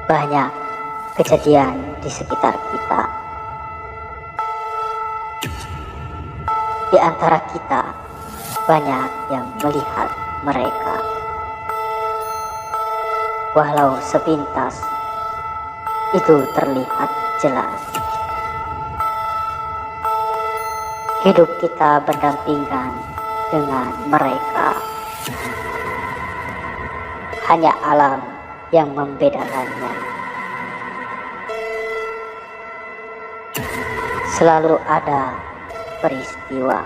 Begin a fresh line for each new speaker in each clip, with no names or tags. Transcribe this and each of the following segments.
Banyak kejadian di sekitar kita. Di antara kita, banyak yang melihat mereka. Walau sepintas, itu terlihat jelas. Hidup kita berdampingan dengan mereka. Hanya alam yang membedakannya. Selalu ada peristiwa,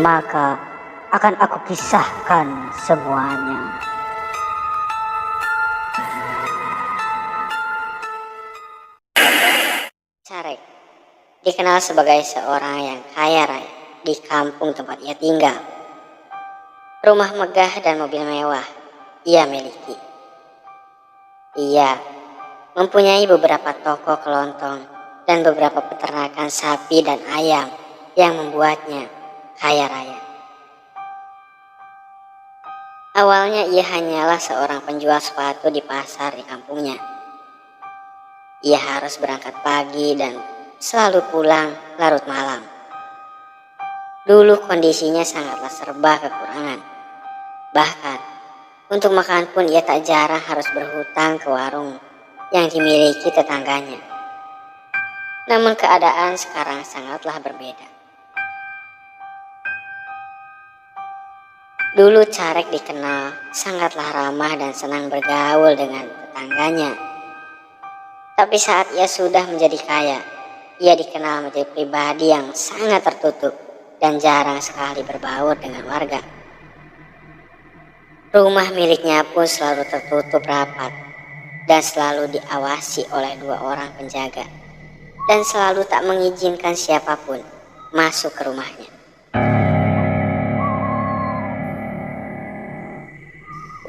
maka akan aku kisahkan semuanya.
Carek dikenal sebagai seorang yang kaya raya di kampung tempat ia tinggal. Rumah megah dan mobil mewah ia miliki. Ia mempunyai beberapa toko kelontong dan beberapa peternakan sapi dan ayam yang membuatnya kaya raya. Awalnya ia hanyalah seorang penjual sepatu di pasar di kampungnya. Ia harus berangkat pagi dan selalu pulang larut malam. Dulu kondisinya sangatlah serba kekurangan. Bahkan untuk makan pun ia tak jarang harus berhutang ke warung yang dimiliki tetangganya. Namun keadaan sekarang sangatlah berbeda. Dulu Carek dikenal sangatlah ramah dan senang bergaul dengan tetangganya. Tapi saat ia sudah menjadi kaya, ia dikenal menjadi pribadi yang sangat tertutup dan jarang sekali berbaur dengan warga. Rumah miliknya pun selalu tertutup rapat dan selalu diawasi oleh 2 orang penjaga dan selalu tak mengizinkan siapapun masuk ke rumahnya.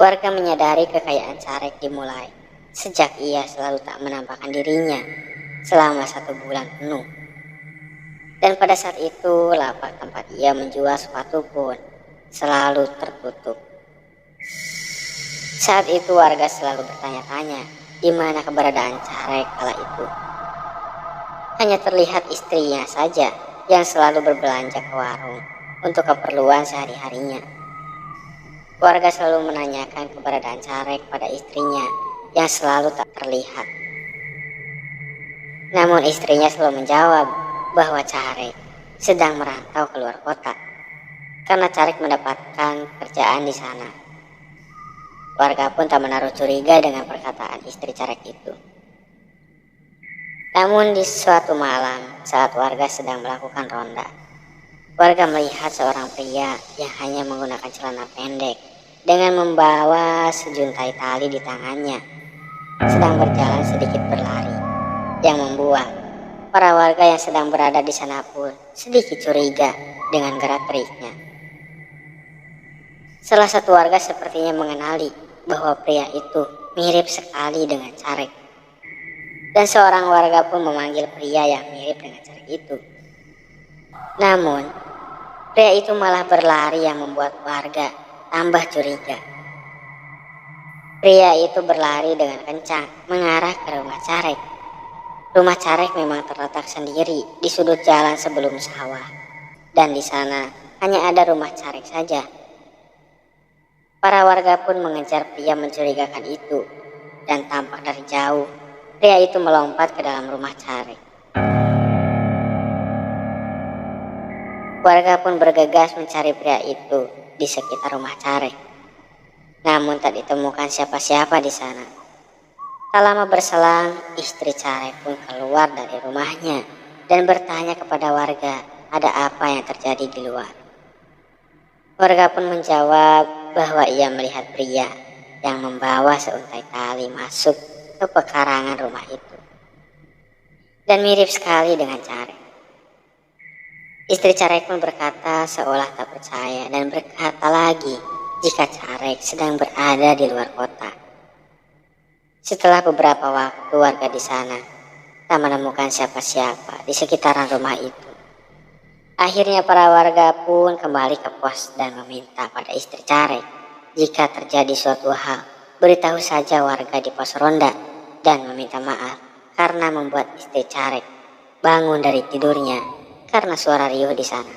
Warga menyadari kekayaan Carek dimulai sejak ia selalu tak menampakkan dirinya selama 1 bulan penuh. Dan pada saat itu lapak tempat ia menjual sepatu pun selalu tertutup. Saat itu warga selalu bertanya-tanya di mana keberadaan Carek kala itu. Hanya terlihat istrinya saja yang selalu berbelanja ke warung untuk keperluan sehari-harinya. Warga selalu menanyakan keberadaan Carek pada istrinya yang selalu tak terlihat. Namun istrinya selalu menjawab bahwa Carek sedang merantau keluar kota karena Carek mendapatkan pekerjaan di sana. Warga pun tak menaruh curiga dengan perkataan istri Carek itu. Namun di suatu malam saat warga sedang melakukan ronda, warga melihat seorang pria yang hanya menggunakan celana pendek dengan membawa sejuntai tali di tangannya sedang berjalan sedikit berlari, yang membuat para warga yang sedang berada di sana pun sedikit curiga dengan gerak-geriknya. Salah satu warga sepertinya mengenali bahwa pria itu mirip sekali dengan Carek. Dan seorang warga pun memanggil pria yang mirip dengan Carek itu. Namun, pria itu malah berlari yang membuat warga tambah curiga. Pria itu berlari dengan kencang mengarah ke rumah Carek. Rumah Carek memang terletak sendiri di sudut jalan sebelum sawah. Dan di sana hanya ada rumah Carek saja. Para warga pun mengejar pria mencurigakan itu, dan tampak dari jauh, pria itu melompat ke dalam rumah Carek. Warga pun bergegas mencari pria itu di sekitar rumah Carek. Namun tak ditemukan siapa-siapa di sana. Tak lama berselang, istri Carek pun keluar dari rumahnya dan bertanya kepada warga ada apa yang terjadi di luar. Warga pun menjawab bahwa ia melihat pria yang membawa seuntai tali masuk ke pekarangan rumah itu. Dan mirip sekali dengan Carek. Istri Carek pun berkata seolah tak percaya dan berkata lagi jika Carek sedang berada di luar kota. Setelah beberapa waktu warga di sana tak menemukan siapa-siapa di sekitaran rumah itu. Akhirnya para warga pun kembali ke pos dan meminta pada istri Carek jika terjadi suatu hal beritahu saja warga di pos ronda dan meminta maaf karena membuat istri Carek bangun dari tidurnya karena suara riuh di sana.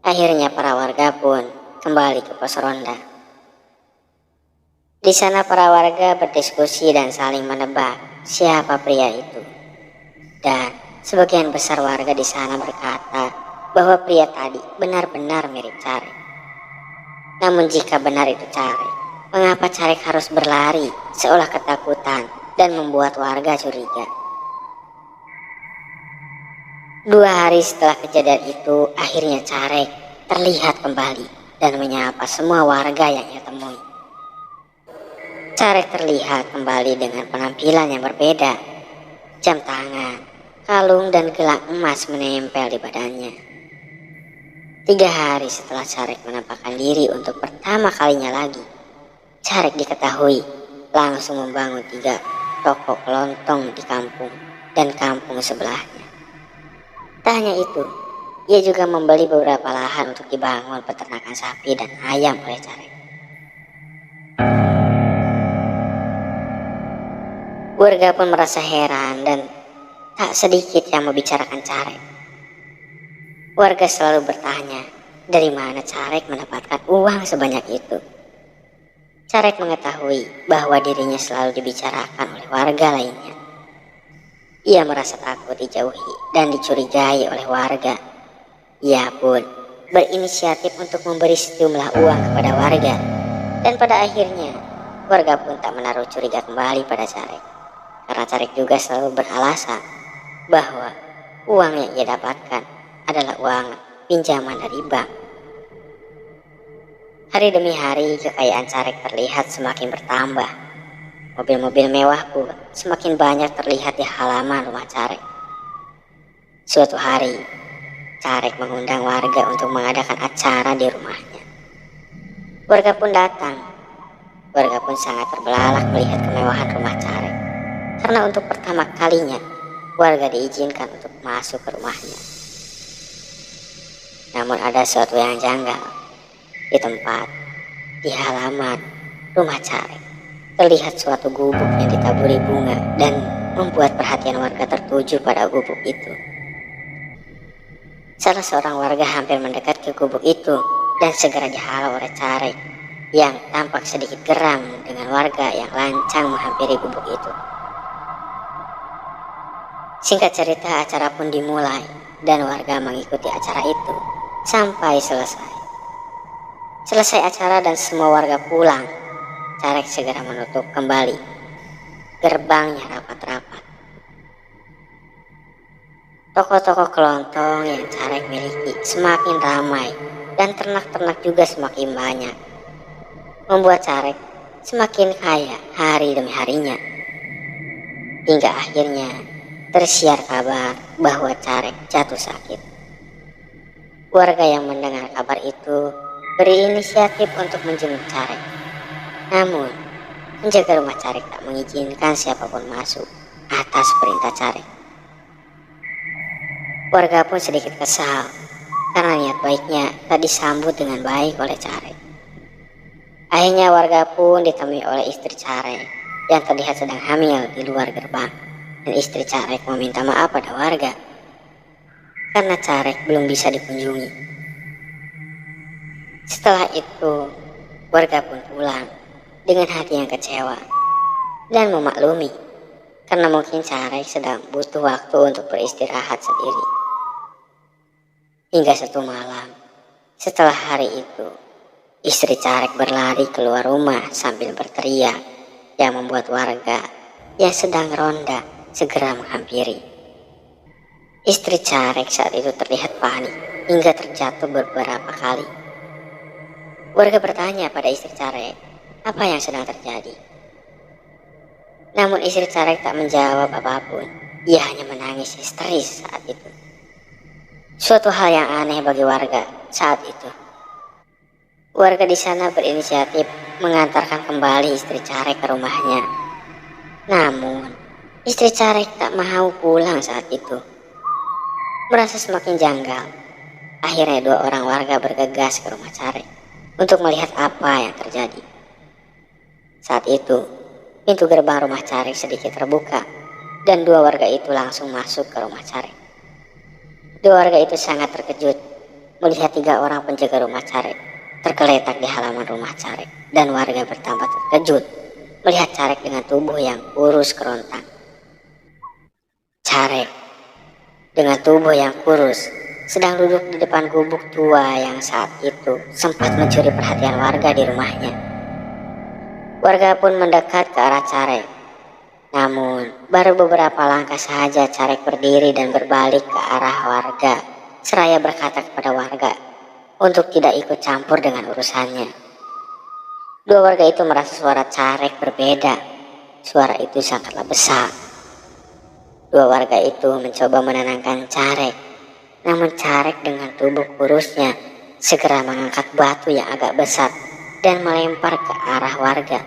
Akhirnya para warga pun kembali ke pos ronda. Di sana para warga berdiskusi dan saling menebak siapa pria itu. Dan sebagian besar warga di sana berkata bahwa pria tadi benar-benar mirip Carek. Namun jika benar itu Carek, mengapa Carek harus berlari seolah ketakutan dan membuat warga curiga? 2 hari setelah kejadian itu, akhirnya Carek terlihat kembali dan menyapa semua warga yang ia temui. Carek terlihat kembali dengan penampilan yang berbeda. Jam tangan, kalung dan gelang emas menempel di badannya. 3 hari setelah Carek menampakkan diri untuk pertama kalinya lagi, Carek diketahui langsung membangun 3 toko kelontong di kampung dan kampung sebelahnya. Tak hanya itu, ia juga membeli beberapa lahan untuk dibangun peternakan sapi dan ayam oleh Carek. Warga pun merasa heran dan tak sedikit yang membicarakan Carek. Warga selalu bertanya, dari mana Carek mendapatkan uang sebanyak itu? Carek mengetahui bahwa dirinya selalu dibicarakan oleh warga lainnya. Ia merasa takut dijauhi dan dicurigai oleh warga. Ia pun berinisiatif untuk memberi sejumlah uang kepada warga. Dan pada akhirnya, warga pun tak menaruh curiga kembali pada Carek. Karena Carek juga selalu beralasan bahwa uang yang ia dapatkan adalah uang pinjaman dari bank. Hari demi hari kekayaan Carek terlihat semakin bertambah. Mobil-mobil mewah pun semakin banyak terlihat di halaman rumah Carek. Suatu hari, Carek mengundang warga untuk mengadakan acara di rumahnya. Warga pun datang. Warga pun sangat terbelalak melihat kemewahan rumah Carek. Karena untuk pertama kalinya, warga diizinkan untuk masuk ke rumahnya. Namun ada sesuatu yang janggal. Di halaman rumah Carek, terlihat suatu gubuk yang ditaburi bunga dan membuat perhatian warga tertuju pada gubuk itu. Salah seorang warga hampir mendekat ke gubuk itu dan segera dihalau oleh Carek yang tampak sedikit geram dengan warga yang lancang menghampiri gubuk itu. Singkat cerita, acara pun dimulai dan warga mengikuti acara itu sampai selesai. Selesai acara dan semua warga pulang, Carek segera menutup kembali gerbangnya rapat-rapat. Toko-toko kelontong yang Carek miliki semakin ramai dan ternak-ternak juga semakin banyak, membuat Carek semakin kaya hari demi harinya. Hingga akhirnya tersiar kabar bahwa Carek jatuh sakit. Warga yang mendengar kabar itu berinisiatif untuk menjenguk Carek. Namun, penjaga rumah Carek tak mengizinkan siapapun masuk atas perintah Carek. Warga pun sedikit kesal karena niat baiknya tak disambut dengan baik oleh Carek. Akhirnya warga pun ditemui oleh istri Carek yang terlihat sedang hamil di luar gerbang. Dan istri Carek meminta maaf pada warga karena Carek belum bisa dikunjungi. Setelah itu, warga pun pulang dengan hati yang kecewa dan memaklumi karena mungkin Carek sedang butuh waktu untuk beristirahat sendiri. Hingga satu malam, setelah hari itu, istri Carek berlari keluar rumah sambil berteriak yang membuat warga yang sedang ronda segera menghampiri. Istri Carek saat itu terlihat panik hingga terjatuh beberapa kali. Warga bertanya pada istri Carek apa yang sedang terjadi. Namun istri Carek tak menjawab apapun. Ia hanya menangis histeris saat itu. Suatu hal yang aneh bagi warga saat itu. Warga di sana berinisiatif mengantarkan kembali istri Carek ke rumahnya. Namun, istri Carek tak mau pulang saat itu. Merasa semakin janggal, akhirnya 2 orang warga bergegas ke rumah Carek untuk melihat apa yang terjadi. Saat itu, pintu gerbang rumah Carek sedikit terbuka dan dua warga itu langsung masuk ke rumah Carek. Dua warga itu sangat terkejut melihat tiga orang penjaga rumah Carek tergeletak di halaman rumah Carek, dan warga bertambah terkejut melihat Carek dengan tubuh yang kurus kerontang. Carek dengan tubuh yang kurus sedang duduk di depan gubuk tua yang saat itu sempat mencuri perhatian warga di rumahnya. Warga pun mendekat ke arah Carek. Namun, baru beberapa langkah saja Carek berdiri dan berbalik ke arah warga, seraya berkata kepada warga untuk tidak ikut campur dengan urusannya. Dua warga itu merasa suara Carek berbeda. Suara itu sangatlah besar. Dua warga itu mencoba menenangkan Carek, namun Carek dengan tubuh kurusnya segera mengangkat batu yang agak besar dan melempar ke arah warga.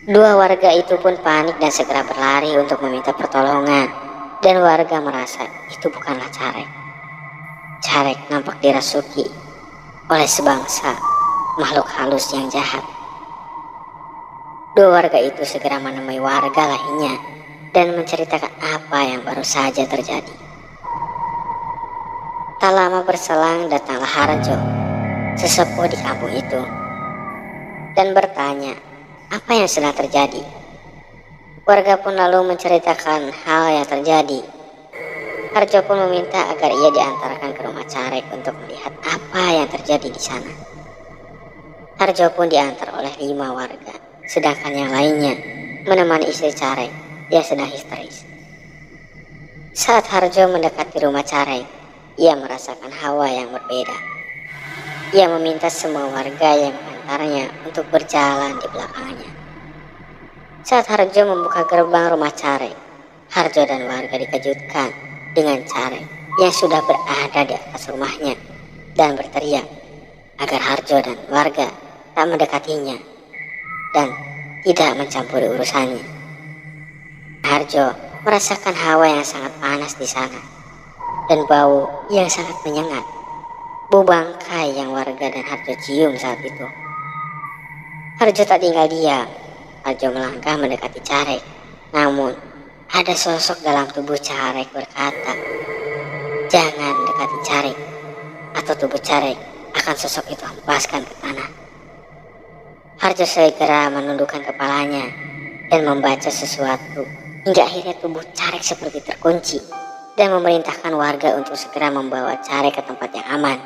Dua warga itu pun panik dan segera berlari untuk meminta pertolongan, dan warga merasa itu bukanlah Carek. Carek nampak dirasuki oleh sebangsa makhluk halus yang jahat. Dua warga itu segera menemui warga lainnya dan menceritakan apa yang baru saja terjadi. Tak lama berselang datanglah Harjo, sesepuh di kampung itu, dan bertanya apa yang sedang terjadi. Warga pun lalu menceritakan hal yang terjadi. Harjo pun meminta agar ia diantarkan ke rumah Carek untuk melihat apa yang terjadi di sana. Harjo pun diantar oleh 5 warga, sedangkan yang lainnya menemani istri Carek yang sedang histeris. Saat Harjo mendekati rumah Carek, ia merasakan hawa yang berbeda. Ia meminta semua warga yang mengantarnya untuk berjalan di belakangnya. Saat Harjo membuka gerbang rumah Carek, Harjo dan warga dikejutkan dengan Carek yang sudah berada di atas rumahnya dan berteriak agar Harjo dan warga tak mendekatinya dan tidak mencampuri urusannya. Harjo merasakan hawa yang sangat panas di sana dan bau yang sangat menyengat. Bau bangkai yang warga dan Harjo cium saat itu. Harjo tak tinggal diam. Harjo melangkah mendekati Carek. Namun, ada sosok dalam tubuh Carek berkata, "Jangan dekati Carek, atau tubuh Carek akan sosok itu hempaskan ke tanah." Harjo segera menundukkan kepalanya dan membaca sesuatu, hingga akhirnya tubuh Carek seperti terkunci dan memerintahkan warga untuk segera membawa Carek ke tempat yang aman.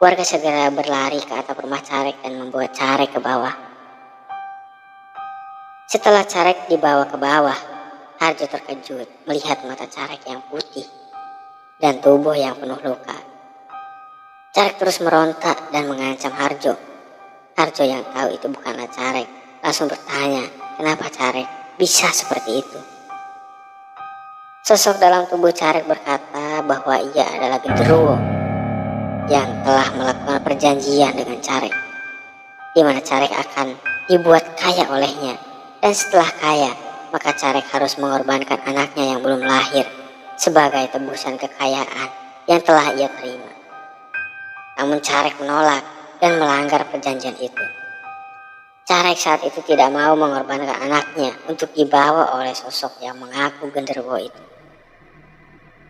Warga segera berlari ke atap rumah Carek dan membawa Carek ke bawah. Setelah Carek dibawa ke bawah, Harjo terkejut melihat mata Carek yang putih dan tubuh yang penuh luka. Carek terus merontak dan mengancam Harjo. Harjo yang tahu itu bukanlah Carek langsung bertanya kenapa Carek bisa seperti itu. Sosok dalam tubuh Carek berkata bahwa ia adalah genderuwo yang telah melakukan perjanjian dengan Carek, di mana Carek akan dibuat kaya olehnya, dan setelah kaya maka Carek harus mengorbankan anaknya yang belum lahir sebagai tebusan kekayaan yang telah ia terima. Namun Carek menolak dan melanggar perjanjian itu. Carek saat itu tidak mau mengorbankan anaknya untuk dibawa oleh sosok yang mengaku genderuwo itu.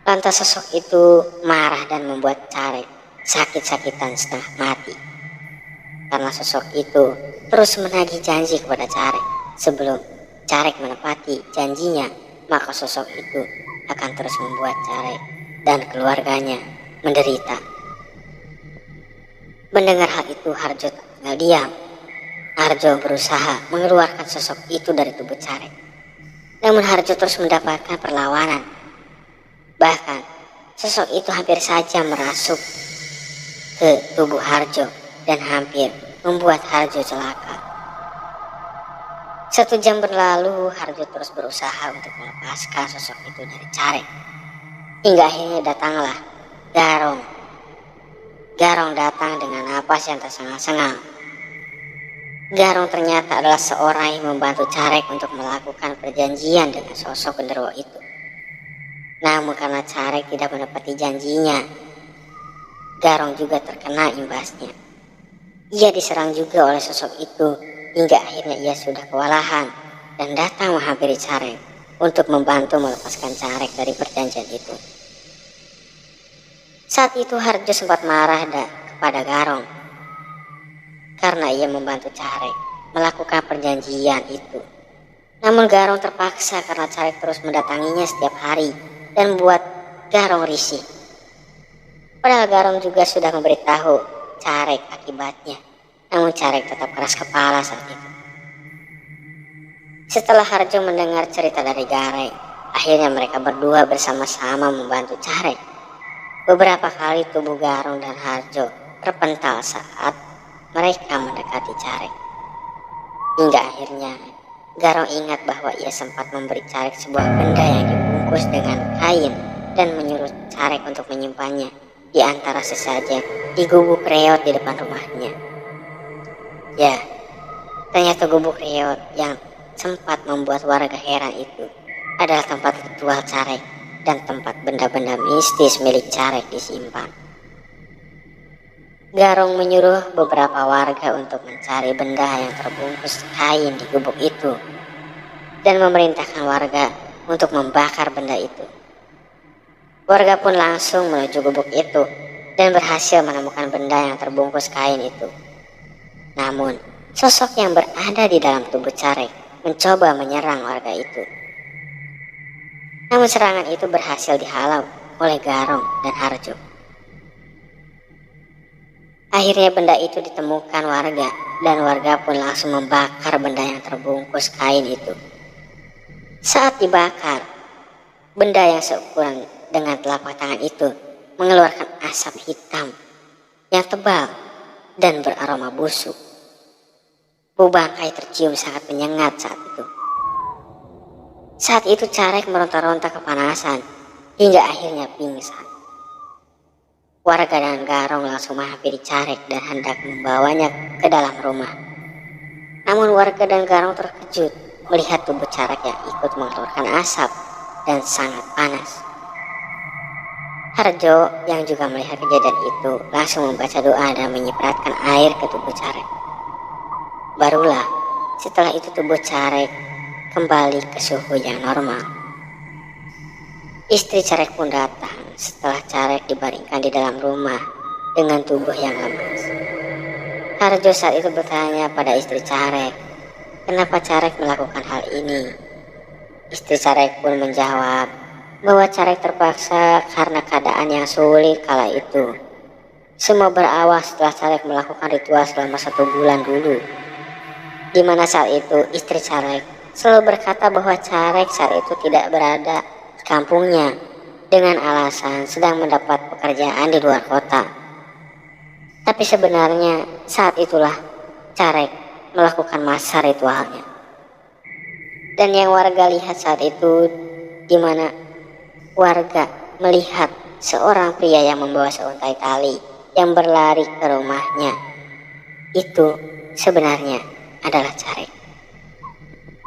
Lantas sosok itu marah dan membuat Carek sakit-sakitan setengah mati. Karena sosok itu terus menagih janji kepada Carek. Sebelum Carek menepati janjinya, maka sosok itu akan terus membuat Carek dan keluarganya menderita. Mendengar hal itu, Harjo tak tinggal diam. Harjo berusaha mengeluarkan sosok itu dari tubuh Carek. Namun Harjo terus mendapatkan perlawanan. Bahkan sosok itu hampir saja merasuk ke tubuh Harjo dan hampir membuat Harjo celaka. 1 jam berlalu, Harjo terus berusaha untuk melepaskan sosok itu dari Carek. Hingga akhirnya datanglah Garong. Garong datang dengan napas yang tersengal-sengal. Garong ternyata adalah seorang yang membantu Carek untuk melakukan perjanjian dengan sosok genderuwo itu. Namun karena Carek tidak menepati janjinya, Garong juga terkena imbasnya. Ia diserang juga oleh sosok itu hingga akhirnya ia sudah kewalahan dan datang menghampiri Carek untuk membantu melepaskan Carek dari perjanjian itu. Saat itu Harjo sempat marah kepada Garong karena ia membantu Carek melakukan perjanjian itu. Namun Garong terpaksa karena Carek terus mendatanginya setiap hari dan membuat Garong risih. Padahal Garong juga sudah memberitahu Carek akibatnya, namun Carek tetap keras kepala saat itu. Setelah Harjo mendengar cerita dari Gareng, akhirnya mereka berdua bersama-sama membantu Carek. Beberapa kali tubuh Garong dan Harjo terpental saat mereka mendekati Carek. Hingga akhirnya Garong ingat bahwa ia sempat memberi Carek sebuah benda yang dibungkus dengan kain dan menyuruh Carek untuk menyimpannya di antara sesajen di gubuk reot di depan rumahnya. Ya, ternyata gubuk reot yang sempat membuat warga heran itu adalah tempat ritual Carek dan tempat benda-benda mistis milik Carek disimpan. Garong menyuruh beberapa warga untuk mencari benda yang terbungkus kain di gubuk itu dan memerintahkan warga untuk membakar benda itu. Warga pun langsung menuju gubuk itu dan berhasil menemukan benda yang terbungkus kain itu. Namun, sosok yang berada di dalam tubuh Carek mencoba menyerang warga itu. Namun serangan itu berhasil dihalau oleh Garong dan Harjo. Akhirnya benda itu ditemukan warga dan warga pun langsung membakar benda yang terbungkus kain itu. Saat dibakar, benda yang seukuran dengan telapak tangan itu mengeluarkan asap hitam yang tebal dan beraroma busuk. Bau bangkai tercium sangat menyengat saat itu. Saat itu Carek meronta-ronta kepanasan hingga akhirnya pingsan. Warga dan Garong langsung menghampiri Carek dan hendak membawanya ke dalam rumah. Namun warga dan Garong terkejut melihat tubuh Carek yang ikut mengeluarkan asap dan sangat panas. Harjo yang juga melihat kejadian itu langsung membaca doa dan menyipratkan air ke tubuh Carek. Barulah setelah itu tubuh Carek kembali ke suhu yang normal. Istri Carek pun datang setelah Carek dibaringkan di dalam rumah dengan tubuh yang lemas. Harjo saat itu bertanya pada istri Carek, kenapa Carek melakukan hal ini? Istri Carek pun menjawab bahwa Carek terpaksa karena keadaan yang sulit kala itu. Semua berawal setelah Carek melakukan ritual selama 1 bulan dulu, di mana saat itu istri Carek selalu berkata bahwa Carek saat itu tidak berada di kampungnya dengan alasan sedang mendapat pekerjaan di luar kota. Tapi sebenarnya saat itulah Carek melakukan masa ritualnya. Dan yang warga lihat saat itu, di mana warga melihat seorang pria yang membawa seuntai tali yang berlari ke rumahnya, itu sebenarnya adalah Carek.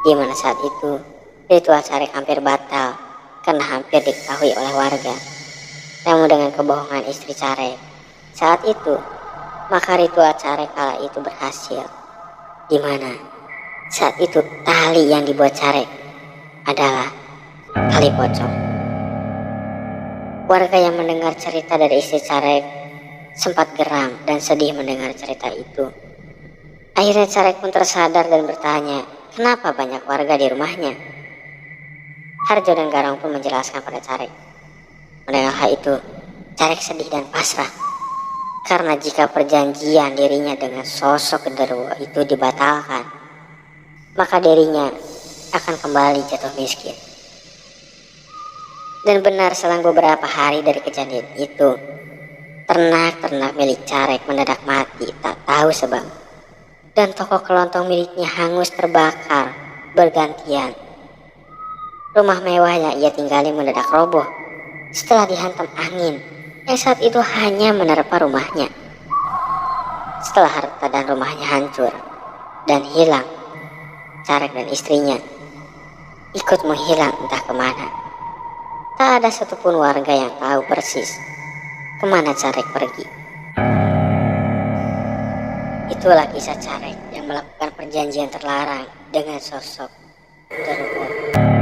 Di mana saat itu ritual Carek hampir batal karena hampir diketahui oleh warga. Namun dengan kebohongan istri Carek saat itu, maka ritual Carek kala itu berhasil. Di mana saat itu tali yang dibuat Carek adalah tali pocong. Warga yang mendengar cerita dari istri Carek sempat geram dan sedih mendengar cerita itu. Akhirnya Carek pun tersadar dan bertanya, kenapa banyak warga di rumahnya? Harjo dan Garong pun menjelaskan pada Carek. Mendengar hal itu, Carek sedih dan pasrah. Karena jika perjanjian dirinya dengan sosok genderuwo itu dibatalkan, maka dirinya akan kembali jatuh miskin. Dan benar selang beberapa hari dari kejadian itu, ternak-ternak milik Carek mendadak mati tak tahu sebab. Dan toko kelontong miliknya hangus terbakar bergantian. Rumah mewah yang ia tinggali mendadak roboh setelah dihantam angin yang saat itu hanya menerpa rumahnya. Setelah harta dan rumahnya hancur dan hilang, Carek dan istrinya ikut menghilang entah kemana. Tak ada satupun warga yang tahu persis kemana Carek pergi. Itu Itulah kisah Carek yang melakukan perjanjian terlarang dengan sosok Derukop.